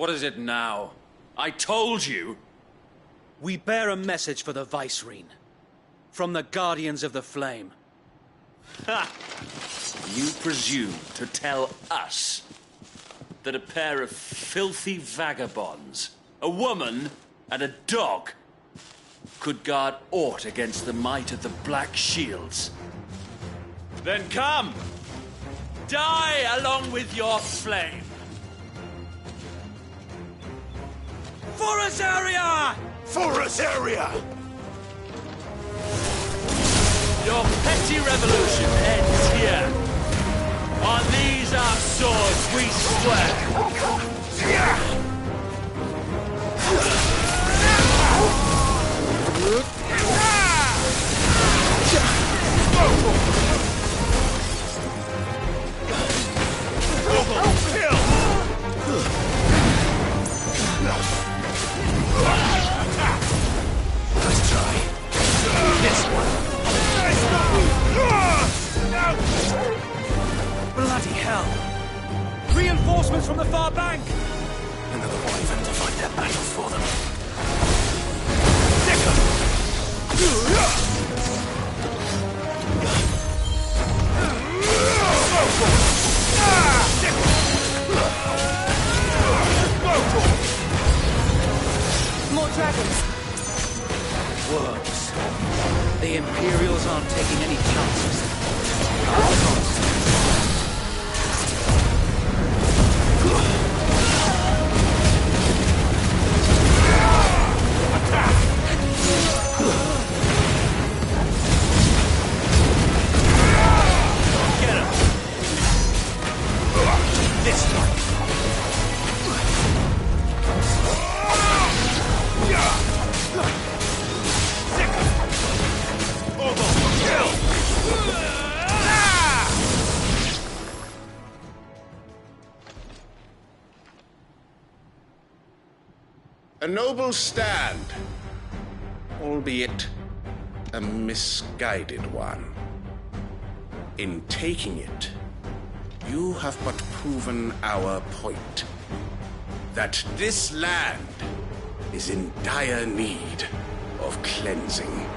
What is it now? I told you! We bear a message for the Vicereine. From the Guardians of the Flame. Ha! You presume to tell us that a pair of filthy vagabonds, a woman and a dog, could guard aught against the might of the Black Shields? Then come! Die along with your flame! For Azaria! For Azaria! Your petty revolution ends here. On these our swords we swear. Let's try this one. Bloody hell! Reinforcements from the far bank! Another wyvern to fight that battle for them. More dragons. Worms. The Imperials aren't taking any chances. A noble stand, albeit a misguided one. In taking it, you have but proven our point. That this land is in dire need of cleansing.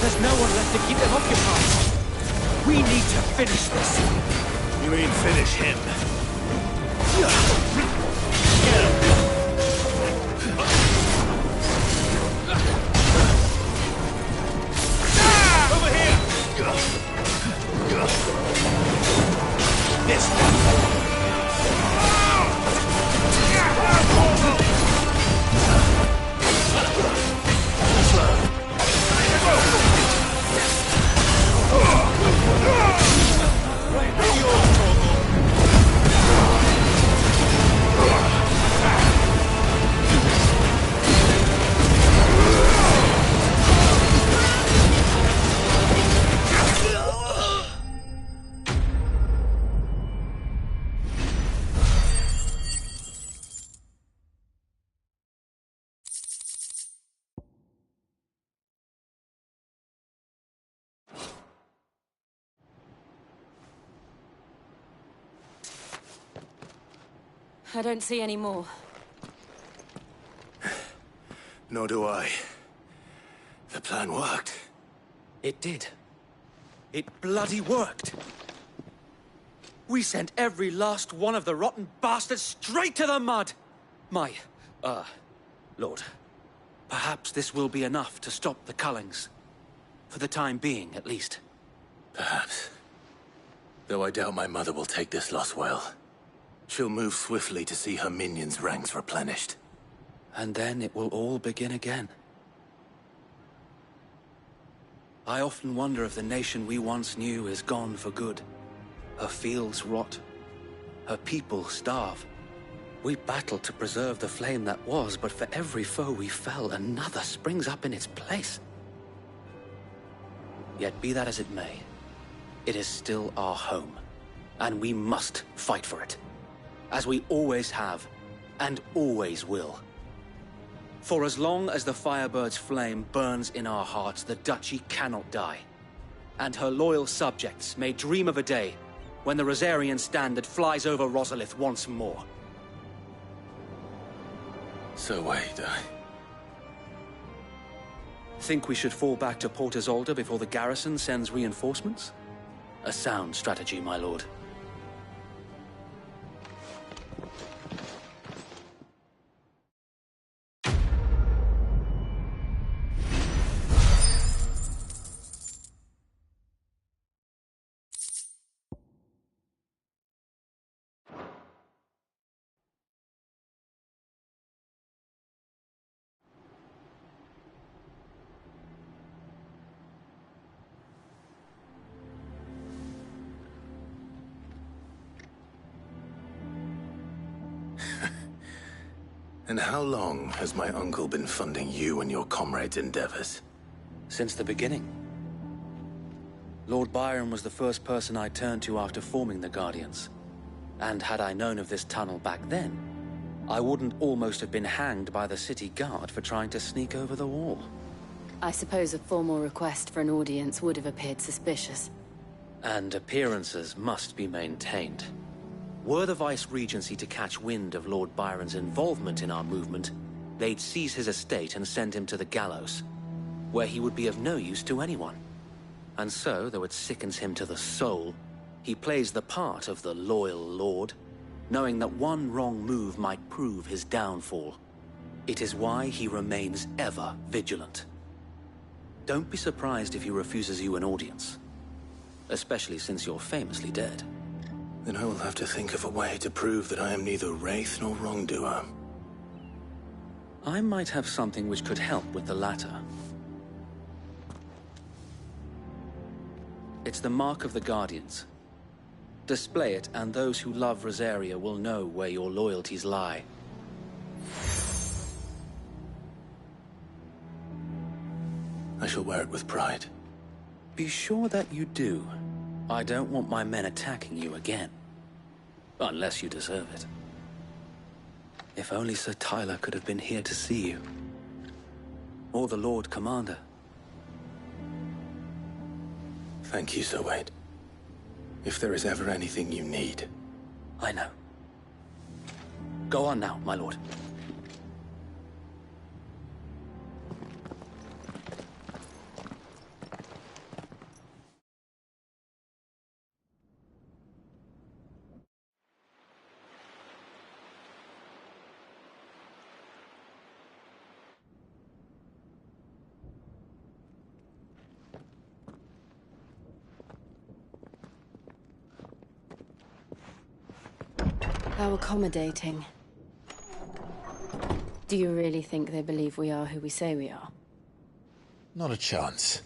There's no one left to keep them occupied. We need to finish this. You mean finish him? Over here! This one. I don't see any more. Nor do I. The plan worked. It did. It bloody worked. We sent every last one of the rotten bastards straight to the mud! Lord, perhaps this will be enough to stop the Cullings. For the time being, at least. Perhaps. Though I doubt my mother will take this loss well. She'll move swiftly to see her minions' ranks replenished. And then it will all begin again. I often wonder if the nation we once knew is gone for good. Her fields rot. Her people starve. We battled to preserve the flame that was, but for every foe we fell, another springs up in its place. Yet be that as it may, it is still our home, and we must fight for it, as we always have, and always will. For as long as the Firebird's flame burns in our hearts, the Duchy cannot die, and her loyal subjects may dream of a day when the Rosarian standard flies over Rosalith once more. So wait, Think we should fall back to Port Isolde before the garrison sends reinforcements? A sound strategy, my lord. And how long has my uncle been funding you and your comrades' endeavors? Since the beginning. Lord Byron was the first person I turned to after forming the Guardians. And had I known of this tunnel back then, I wouldn't almost have been hanged by the city guard for trying to sneak over the wall. I suppose a formal request for an audience would have appeared suspicious. And appearances must be maintained. Were the Vice-Regency to catch wind of Lord Byron's involvement in our movement, they'd seize his estate and send him to the gallows, where he would be of no use to anyone. And so, though it sickens him to the soul, he plays the part of the loyal lord, knowing that one wrong move might prove his downfall. It is why he remains ever vigilant. Don't be surprised if he refuses you an audience, especially since you're famously dead. Then I will have to think of a way to prove that I am neither wraith nor wrongdoer. I might have something which could help with the latter. It's the Mark of the Guardians. Display it, and those who love Rosaria will know where your loyalties lie. I shall wear it with pride. Be sure that you do. I don't want my men attacking you again. Unless you deserve it. If only Sir Tyler could have been here to see you. Or the Lord Commander. Thank you, Sir Wade. If there is ever anything you need. I know. Go on now, my lord. How accommodating. Do you really think they believe we are who we say we are? Not a chance.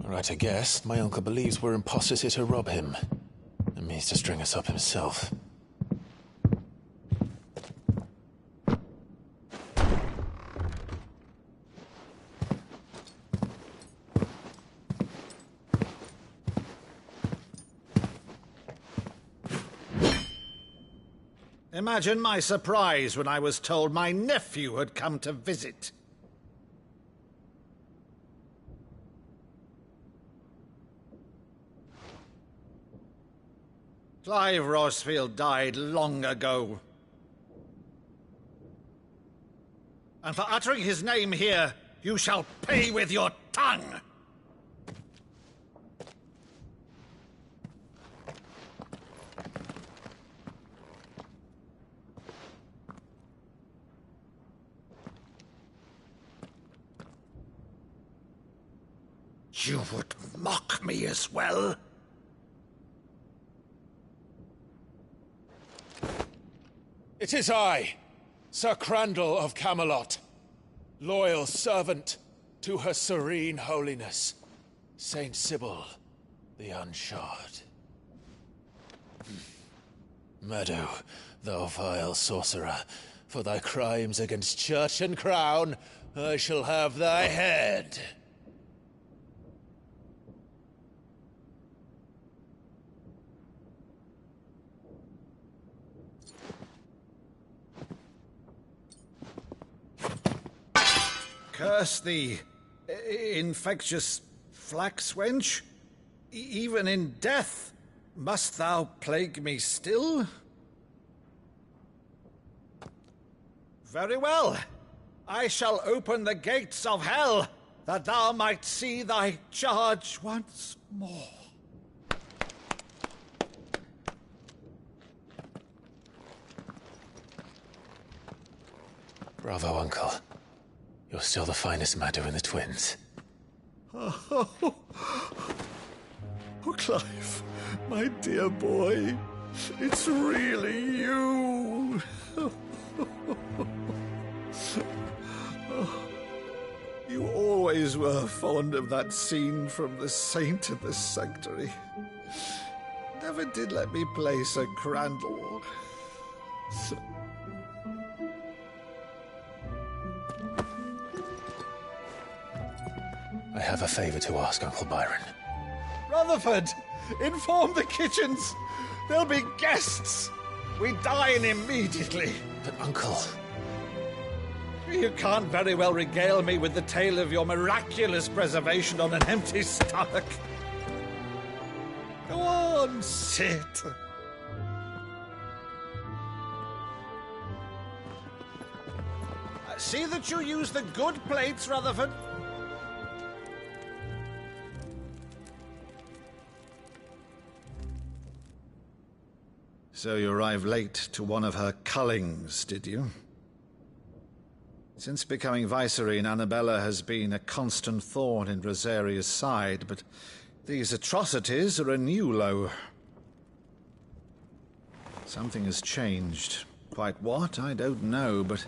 Right, I guess. My uncle believes we're imposters here to rob him. And means to string us up himself. Imagine my surprise when I was told my nephew had come to visit. Clive Rosfield died long ago. And for uttering his name here, you shall pay with your tongue! You would mock me as well? It is I, Sir Crandall of Camelot, loyal servant to Her Serene Holiness, Saint Sybil the Unshod. Meadow, thou vile sorcerer, for thy crimes against church and crown, I shall have thy head. Curse thee, infectious flax wench. Even in death, must thou plague me still? Very well. I shall open the gates of hell, that thou might see thy charge once more. Bravo, Uncle. You're still the finest Meadow in the twins. Oh, Clive, my dear boy, it's really you. You always were fond of that scene from The Saint of the Sanctuary. Never did let me play Sir Crandall. I have a favor to ask, Uncle Byron. Rutherford, inform the kitchens. There'll be guests. We dine immediately. But, Uncle... You can't very well regale me with the tale of your miraculous preservation on an empty stomach. Go on, sit. See that you use the good plates, Rutherford. So you arrived late to one of her cullings, did you? Since becoming Vicereine, Annabella has been a constant thorn in Rosaria's side, but these atrocities are a new low. Something has changed. Quite what, I don't know, but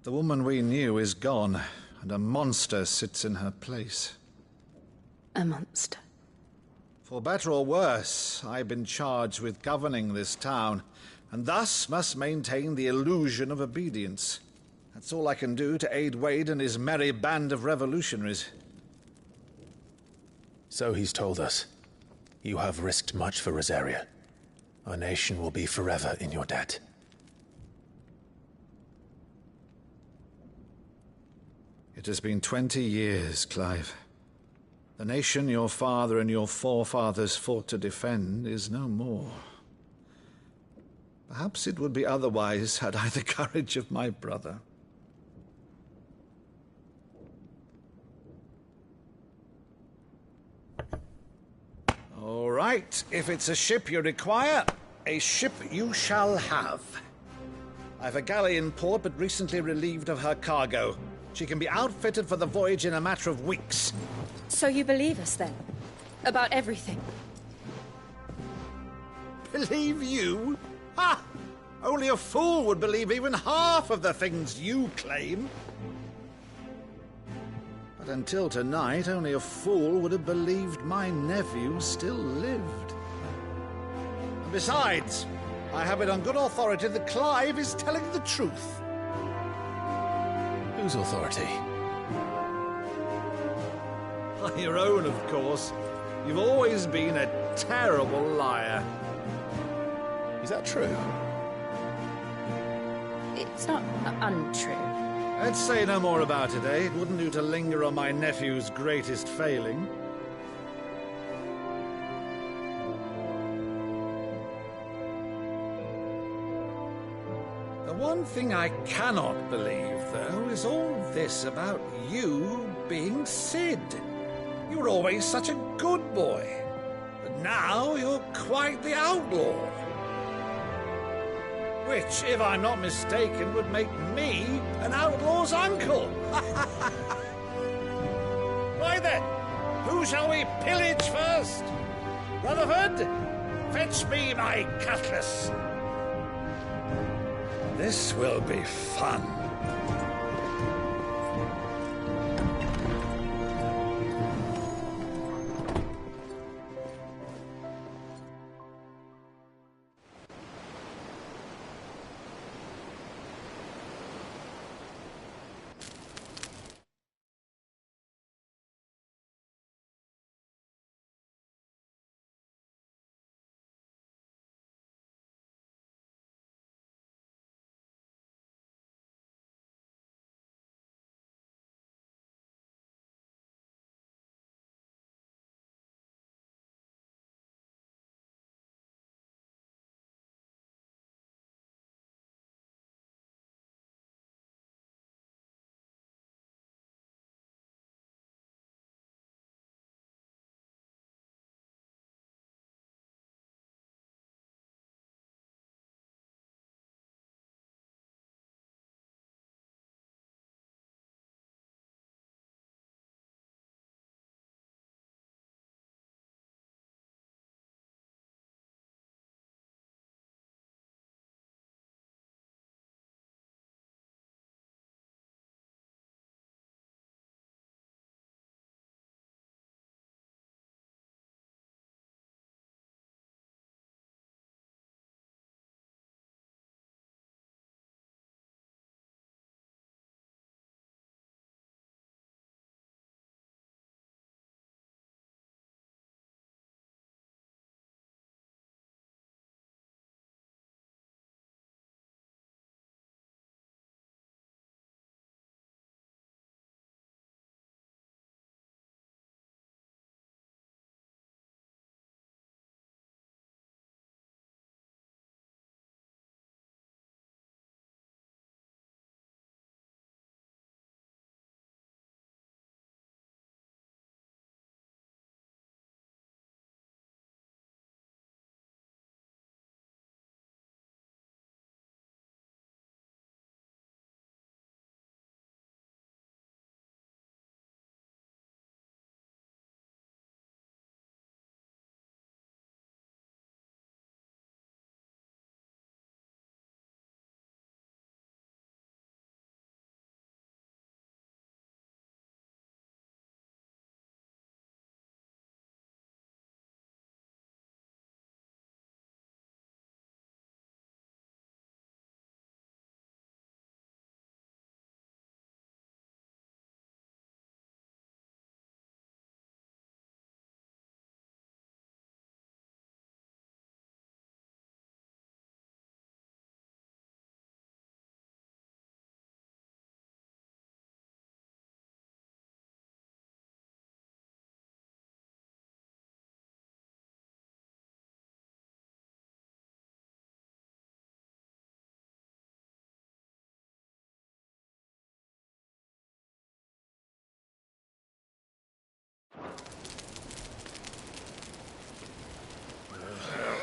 the woman we knew is gone, and a monster sits in her place. A monster? For better or worse, I've been charged with governing this town, and thus must maintain the illusion of obedience. That's all I can do to aid Wade and his merry band of revolutionaries. So he's told us. You have risked much for Rosaria. Our nation will be forever in your debt. It has been 20 years, Clive. The nation your father and your forefathers fought to defend is no more. Perhaps it would be otherwise had I the courage of my brother. All right, if it's a ship you require, a ship you shall have. I've a galley in port, but recently relieved of her cargo. She can be outfitted for the voyage in a matter of weeks. So you believe us, then? About everything? Believe you? Ha! Only a fool would believe even half of the things you claim. But until tonight, only a fool would have believed my nephew still lived. And besides, I have it on good authority that Clive is telling the truth. Whose authority? Your own, of course. You've always been a terrible liar. Is that true? It's not untrue. Let's say no more about it, eh? It wouldn't do to linger on my nephew's greatest failing. The one thing I cannot believe, though, is all this about you being Cid. You were always such a good boy, but now you're quite the outlaw. Which, if I'm not mistaken, would make me an outlaw's uncle. Why then, who shall we pillage first? Rutherford, fetch me my cutlass. This will be fun.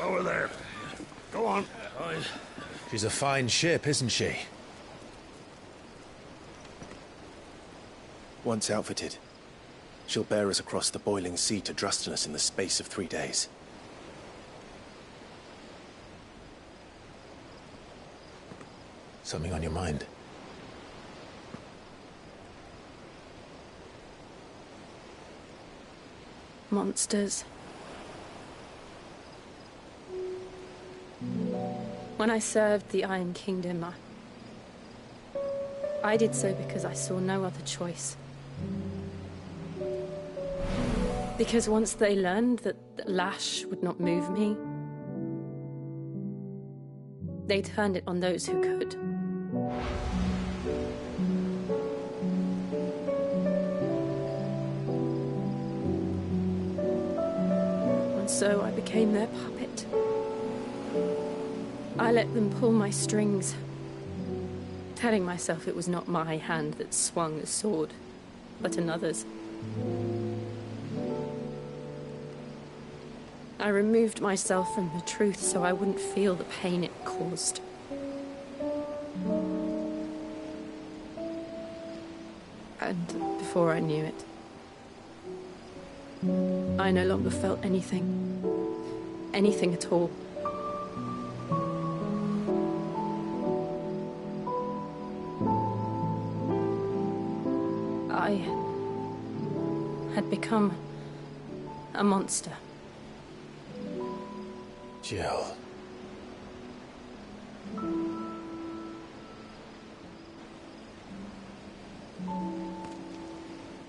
Over there. Go on. She's a fine ship, isn't she? Once outfitted, she'll bear us across the boiling sea to Drustinus in the space of 3 days. Something on your mind? Monsters. When I served the Iron Kingdom, I did so because I saw no other choice. Because once they learned that Lash would not move me, they turned it on those who could. And so I became their puppet. I let them pull my strings, telling myself it was not my hand that swung the sword, but another's. I removed myself from the truth so I wouldn't feel the pain it caused. And before I knew it, I no longer felt anything. Anything at all. I had become a monster. Jill.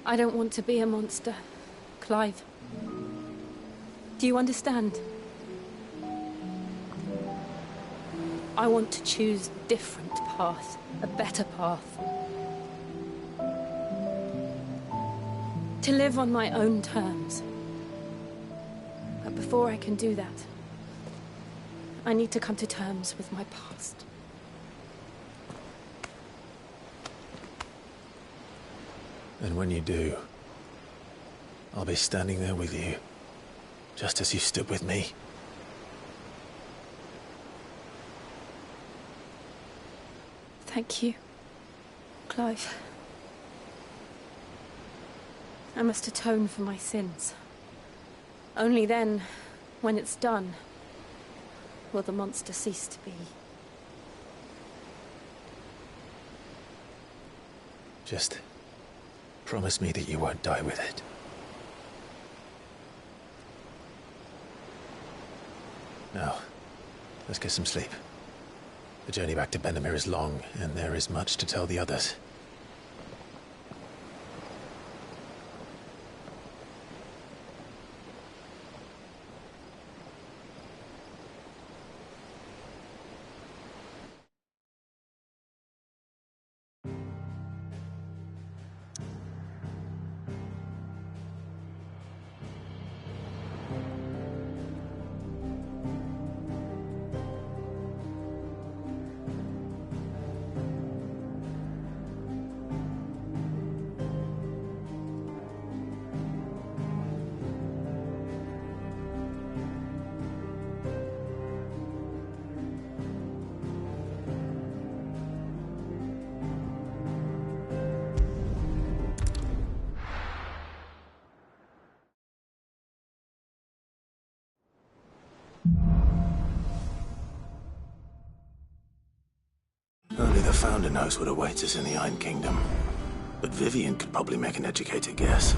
I don't want to be a monster, Clive. Do you understand? I want to choose a different path, a better path. To live on my own terms. But before I can do that, I need to come to terms with my past. And when you do, I'll be standing there with you, just as you stood with me. Thank you, Clive. I must atone for my sins. Only then, when it's done, will the monster cease to be. Just promise me that you won't die with it. Now, let's get some sleep. The journey back to Benamir is long, and there is much to tell the others. Only the Founder knows what awaits us in the Iron Kingdom. But Vivian could probably make an educated guess.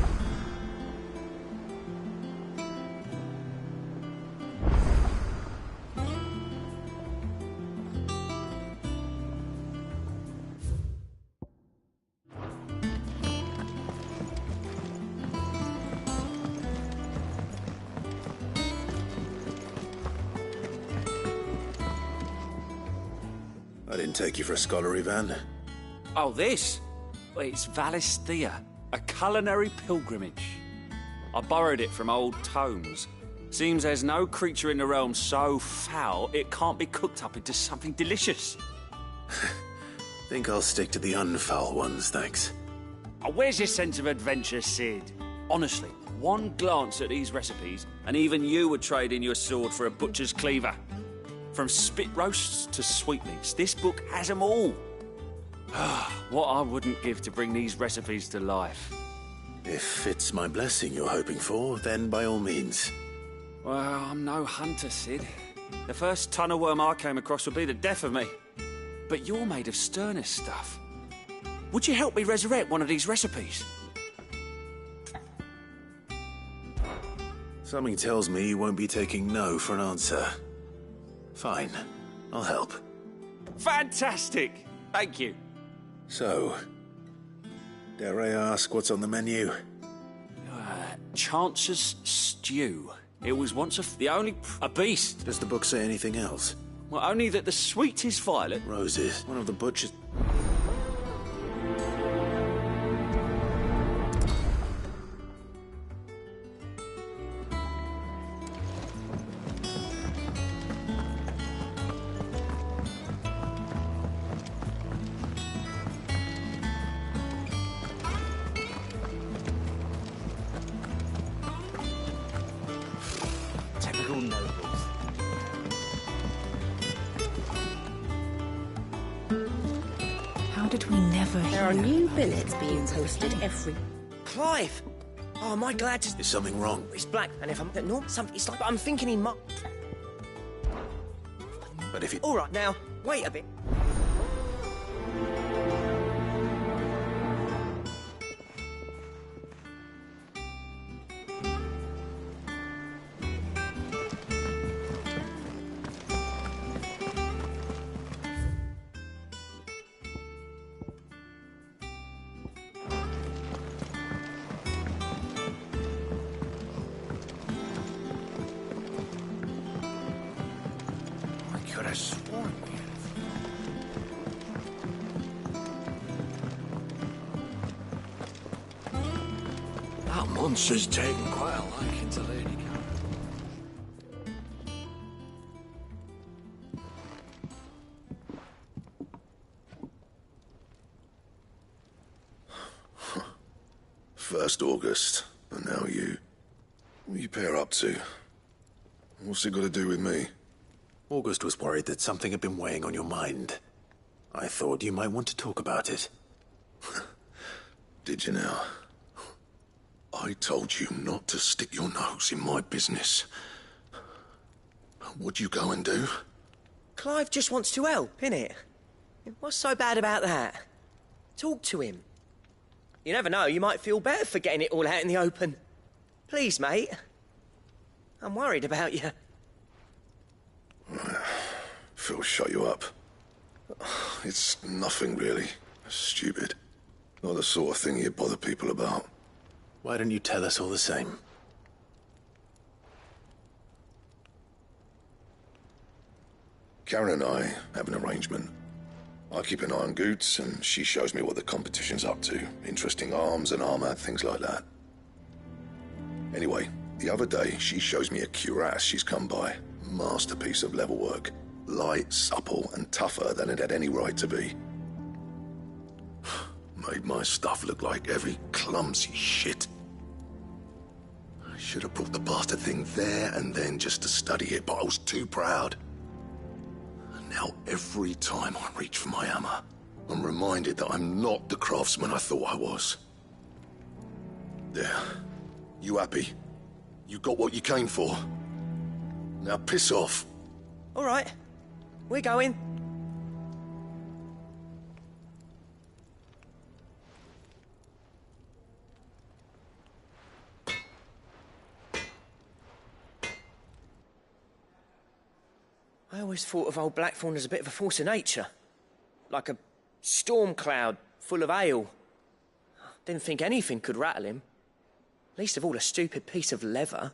I didn't take you for a scholar, Ivan. Oh, this? Well, it's Valisthea, a culinary pilgrimage. I borrowed it from old tomes. Seems there's no creature in the realm so foul it can't be cooked up into something delicious. Think I'll stick to the unfoul ones, thanks. Oh, where's your sense of adventure, Sid? Honestly, one glance at these recipes, and even you would trade in your sword for a butcher's cleaver. From spit roasts to sweetmeats, this book has them all. What I wouldn't give to bring these recipes to life. If it's my blessing you're hoping for, then by all means. Well, I'm no hunter, Sid. The first tunnel worm I came across would be the death of me. But you're made of sterner stuff. Would you help me resurrect one of these recipes? Something tells me you won't be taking no for an answer. Fine, I'll help. Fantastic! Thank you. So, dare I ask what's on the menu? Chance's stew. It was once a beast. Does the book say anything else? Well, only that the sweet is violet. Roses. One of the butchers... How did we never hear? There are new billets being posted every... Clive! Oh, am I glad to... Is something wrong? It's Black, and if I'm... No, something... It's like... I'm thinking he might... But if he... All right, now, wait a bit. That monster's taken quite a liking to Lady Karen. First August, and now you. What are you pair up to? What's it got to do with me? August was worried that something had been weighing on your mind. I thought you might want to talk about it. Did you now? I told you not to stick your nose in my business. What'd you go and do? Clive just wants to help, innit? What's so bad about that? Talk to him. You never know, you might feel better for getting it all out in the open. Please, mate. I'm worried about you. Phil shut you up. It's nothing, really. Stupid. Not the sort of thing you bother people about. Why don't you tell us all the same? Karen and I have an arrangement. I keep an eye on Goots, and she shows me what the competition's up to. Interesting arms and armor, things like that. Anyway, the other day, she shows me a cuirass she's come by. Masterpiece of level work. Light, supple, and tougher than it had any right to be. Made my stuff look like heavy, clumsy shit. I should have brought the bastard thing there and then just to study it, but I was too proud. And now every time I reach for my hammer, I'm reminded that I'm not the craftsman I thought I was. There. You happy? You got what you came for? Now piss off. All right. We're going. I always thought of old Blackthorn as a bit of a force of nature. Like a storm cloud full of ale. Didn't think anything could rattle him. Least of all a stupid piece of leather.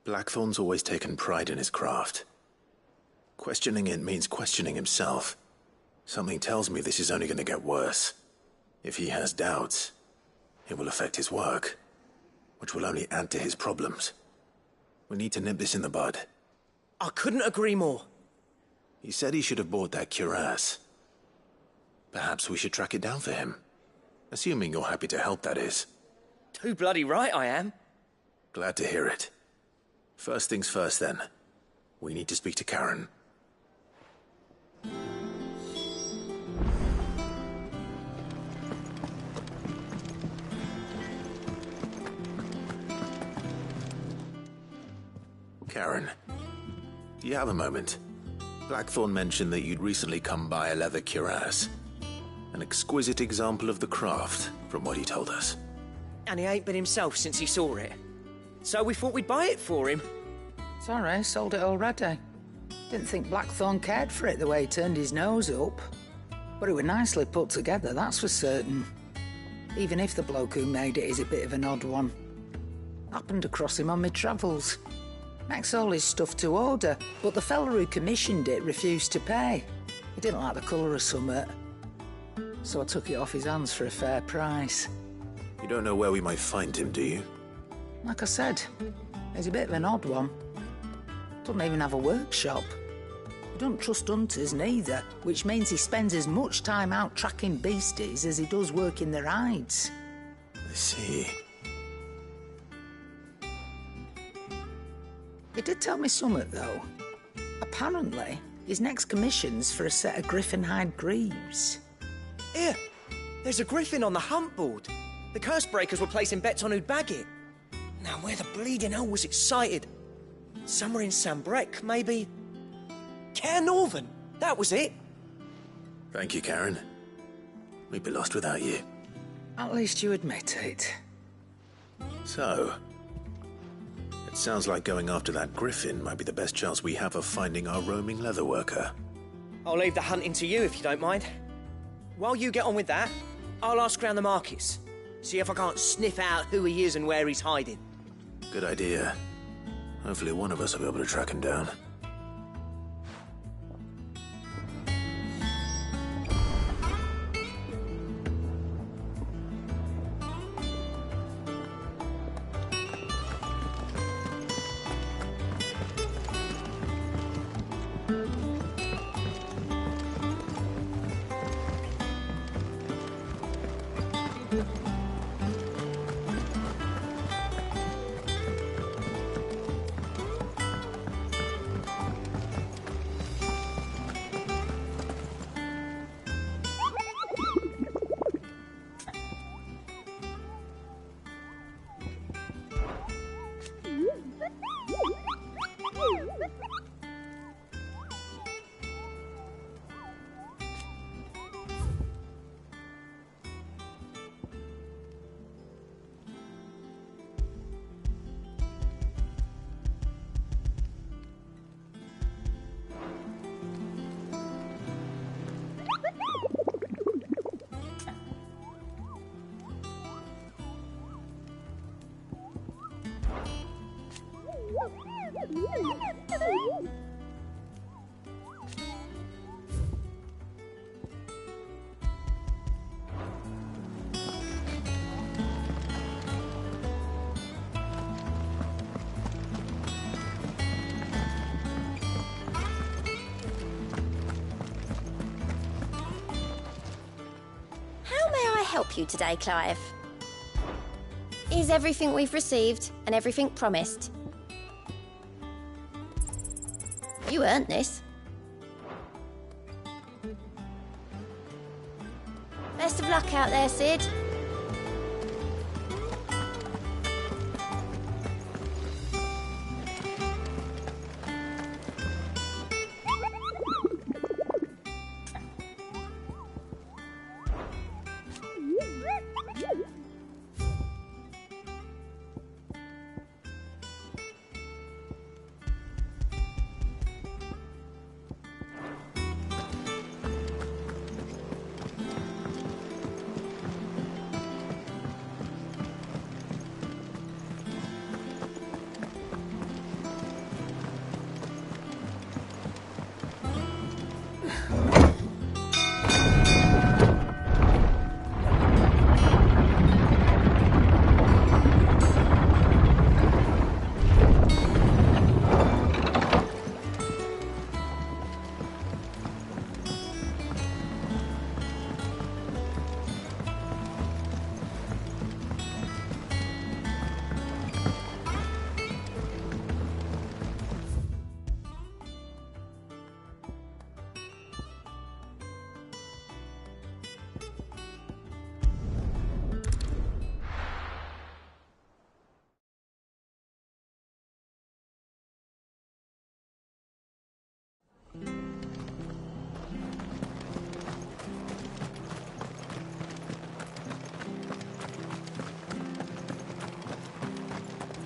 Blackthorn's always taken pride in his craft. Questioning it means questioning himself. Something tells me this is only going to get worse. If he has doubts, it will affect his work, which will only add to his problems. We need to nip this in the bud. I couldn't agree more. He said he should have bought that cuirass. Perhaps we should track it down for him. Assuming you're happy to help, that is. Too bloody right I am. Glad to hear it. First things first, then. We need to speak to Karen. Karen, do you have a moment? Blackthorn mentioned that you'd recently come by a leather cuirass. An exquisite example of the craft, from what he told us. And he ain't been himself since he saw it. So we thought we'd buy it for him. Sorry, sold it already. Didn't think Blackthorn cared for it the way he turned his nose up. But it was nicely put together, that's for certain. Even if the bloke who made it is a bit of an odd one. Happened across him on my travels. Makes all his stuff to order, but the fella who commissioned it refused to pay. He didn't like the colour of summit. So I took it off his hands for a fair price. You don't know where we might find him, do you? Like I said, he's a bit of an odd one. Doesn't even have a workshop. He doesn't trust hunters neither, which means he spends as much time out tracking beasties as he does working their hides. I see. He did tell me something, though. Apparently, his next commission's for a set of griffin hide greaves. Here, there's a griffin on the hunt board. The curse breakers were placing bets on who'd bag it. Now, where the bleeding hell was it sighted? Somewhere in Sambrec, maybe... Caer Northern, that was it. Thank you, Karen. We'd be lost without you. At least you admit it. So, it sounds like going after that griffin might be the best chance we have of finding our roaming leatherworker. I'll leave the hunting to you if you don't mind. While you get on with that, I'll ask around the markets. See if I can't sniff out who he is and where he's hiding. Good idea. Hopefully one of us will be able to track him down. Help you today, Clive? Is everything we've received and everything promised? You earned this. Best of luck out there, Sid.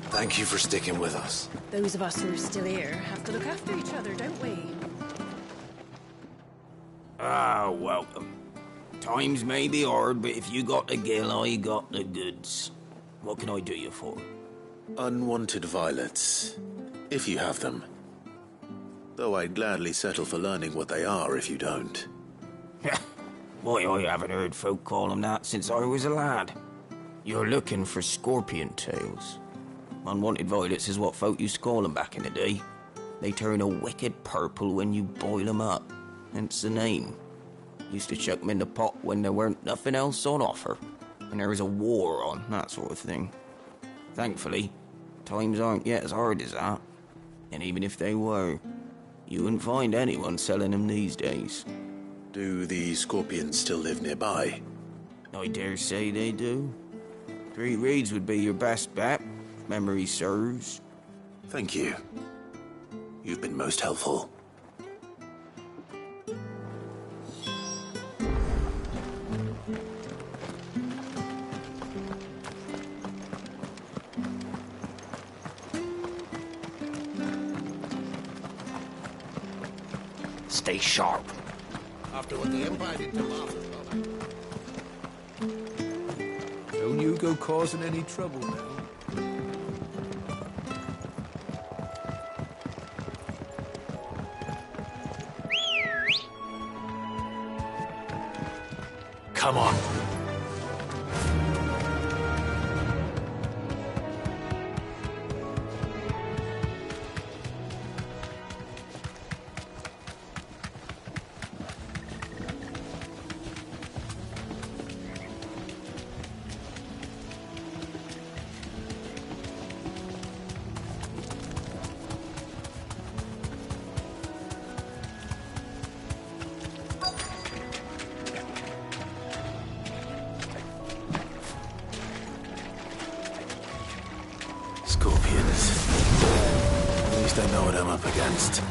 Thank you for sticking with us. Those of us who are still here have to look after each other, don't we? Ah, welcome. Times may be hard, but if you got the gill, I got the goods. What can I do you for? Unwanted violets, if you have them. Though I'd gladly settle for learning what they are if you don't. Why, I haven't heard folk call them that since I was a lad. You're looking for scorpion tails. Unwanted violets is what folk used to call them back in the day. They turn a wicked purple when you boil them up, hence the name. Used to chuck them in the pot when there weren't nothing else on offer, and there was a war on, that sort of thing. Thankfully, times aren't yet as hard as that, and even if they were, you wouldn't find anyone selling them these days. Do the Scorpions still live nearby? I dare say they do. 3 Reeds would be your best bet, if memory serves. Thank you. You've been most helpful. Stay sharp. After what the Empire did to Martha. Don't you go causing any trouble now. Come on. Scorpions. At least I know what I'm up against.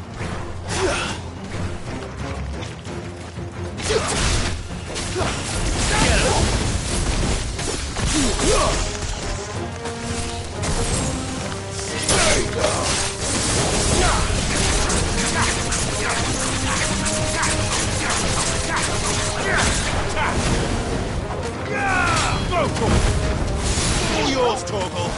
All yours, Torgal.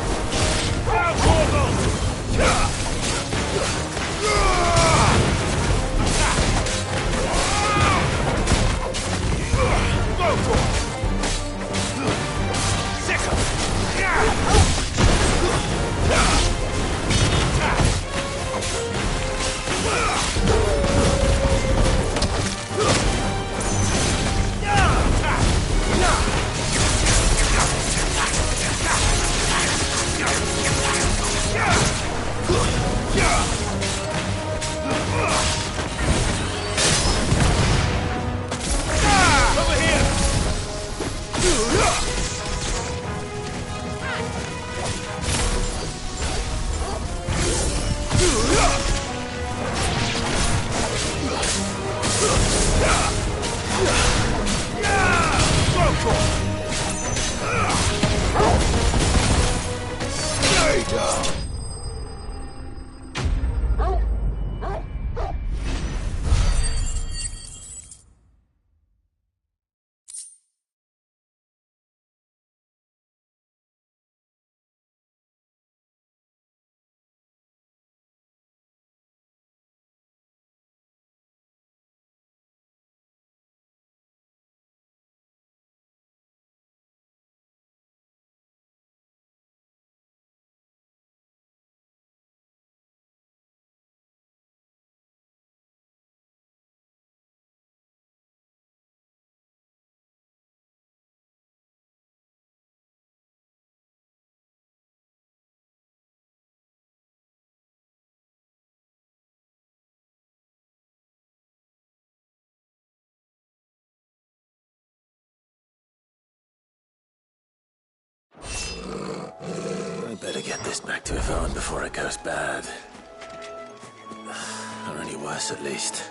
I better get this back to Yvonne before it goes bad. Or any worse, at least.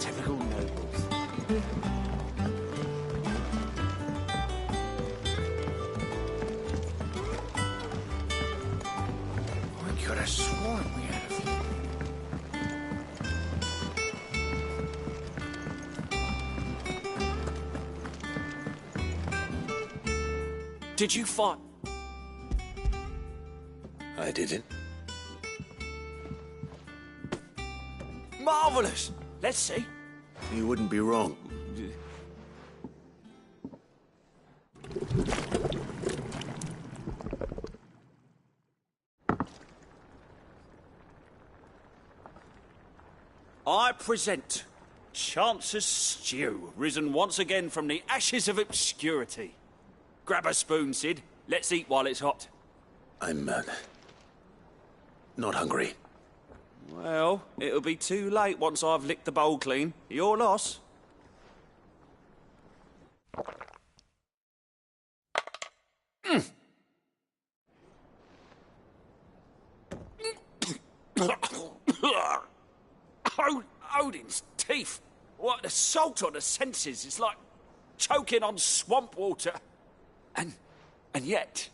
Typical nobles. I could have sworn we had a few. Did you fight? I didn't. Marvellous! Let's see. You wouldn't be wrong. I present Chance's Stew, risen once again from the ashes of obscurity. Grab a spoon, Sid. Let's eat while it's hot. I'm, not hungry. Well, it'll be too late once I've licked the bowl clean. Your loss. Odin's teeth. What, the salt on the senses. It's like choking on swamp water. And yet,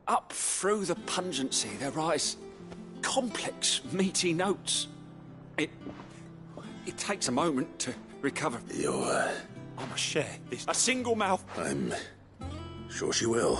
up through the pungency, there rise complex, meaty notes. It takes a moment to recover. I must share this. A single mouth. I'm sure she will.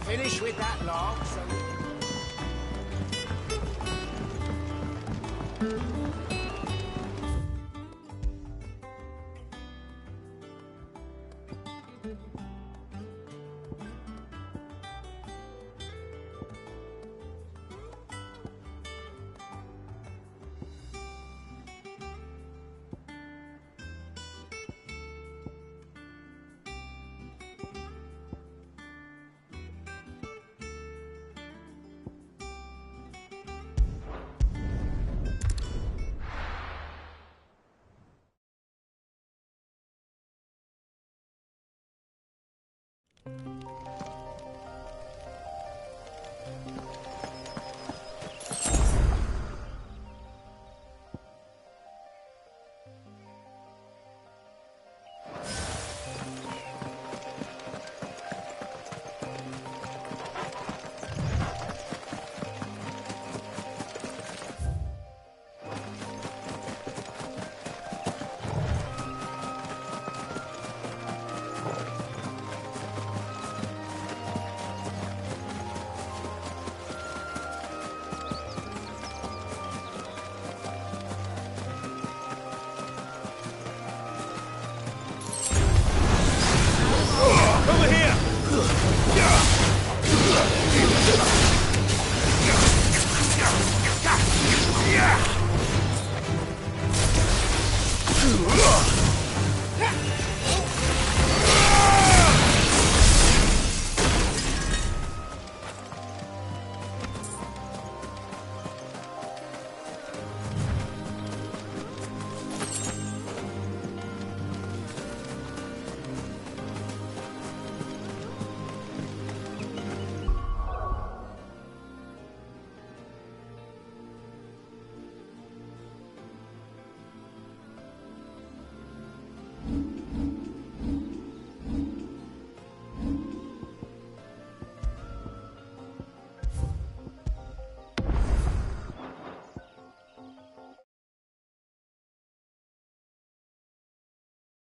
Finish with that log, so